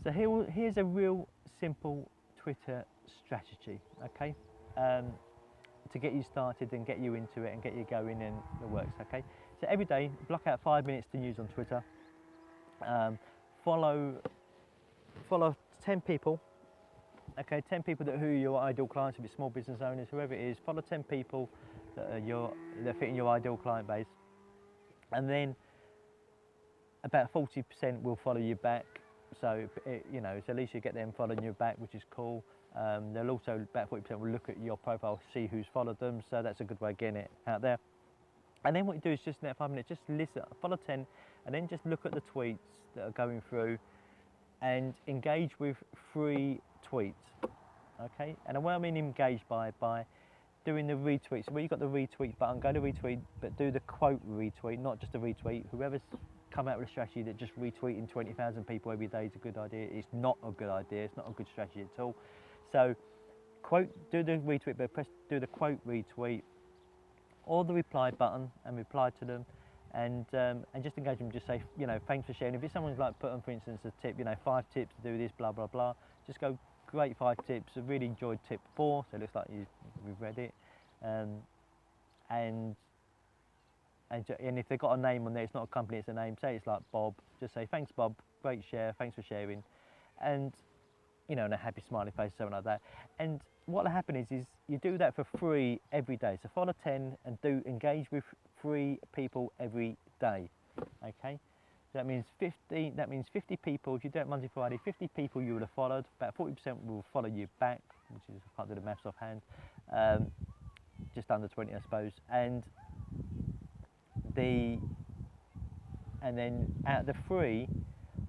So here's a real simple Twitter strategy, okay, to get you started and get you into it and get you going and the works, okay. So every day, block out 5 minutes to use on Twitter. Follow 10 people, okay, 10 people who are your ideal clients, if it's small business owners, whoever it is, follow 10 people that fit in your ideal client base, and then about 40% will follow you back. So so at least you get them following you back, which is cool. They'll also, about 40% will look at your profile, see who's followed them, so that's a good way of getting it out there. And then what you do is just in that 5 minutes, just listen, follow 10, and then just look at the tweets that are going through and engage with 3 tweets, okay? And what I mean engage by doing the retweets. So where you've got the retweet button, go to retweet, but do the quote retweet, not just a retweet. Whoever's come out with a strategy that just retweeting 20,000 people every day is a good idea, it's not a good idea, it's not a good strategy at all. So do the retweet, but do the quote retweet, or the reply button, and reply to them, and just engage them. Just say, thanks for sharing. If it's someone's like put on, for instance, a tip, 5 tips to do this, blah blah blah, just go, great 5 tips. I really enjoyed tip 4, so it looks like we've read it, and if they've got a name on there, it's not a company, it's a name. Say it's like Bob. Just say, thanks Bob, great share, thanks for sharing, and and a happy smiley face, something like that. And what'll happen is you do that for free every day. So follow 10 and engage with 3 people every day. Okay, so that means 50. That means 50 people. If you do it Monday, Friday, 50 people you would have followed. About 40% will follow you back, which is, I can't do the maths offhand. Just under 20, I suppose. And then out of the 3,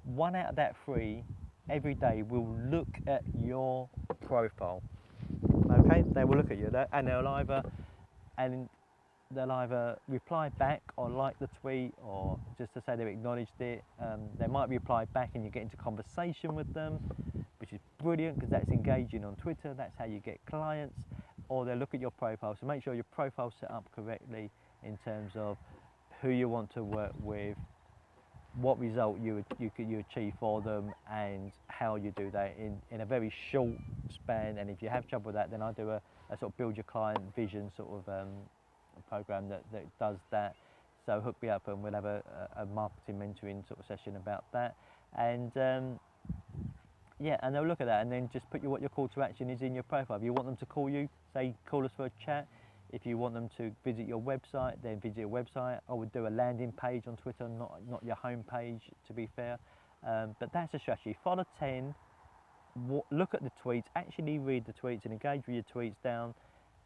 1 out of that 3 every day will look at your profile. Okay, they will look at you, and they'll either reply back or like the tweet, or just to say they've acknowledged it. They might reply back and you get into conversation with them, which is brilliant because that's engaging on Twitter. That's how you get clients. Or they'll look at your profile. So make sure your profile's set up correctly in terms of who you want to work with, what result you achieve for them, and how you do that in a very short span. And if you have trouble with that, then I do a sort of build your client vision sort of program that does that. So hook me up and we'll have a marketing mentoring sort of session about that. And and they'll look at that and then just put what your call to action is in your profile. If you want them to call you, say call us for a chat. If you want them to visit your website, then visit your website. I would do a landing page on Twitter, not your home page, to be fair. But that's a strategy. Follow 10, look at the tweets, actually read the tweets and engage with your tweets down,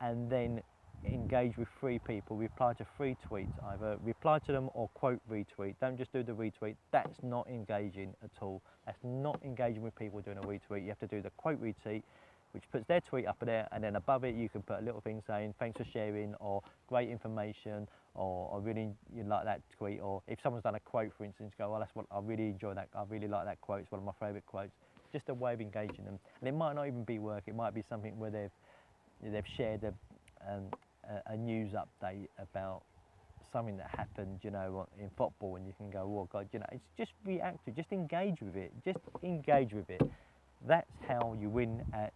and then engage with 3 people. Reply to 3 tweets, either reply to them or quote retweet. Don't just do the retweet. That's not engaging at all. That's not engaging with people doing a retweet. You have to do the quote retweet, which puts their tweet up there, and then above it you can put a little thing saying thanks for sharing, or great information, or really you like that tweet. Or if someone's done a quote, for instance, go, oh, that's what I really enjoy that. I really like that quote. It's one of my favourite quotes. Just a way of engaging them, and it might not even be work. It might be something where they've shared a news update about something that happened, in football, and you can go, oh God, it's just reactive. Just engage with it. Just engage with it. That's how you win at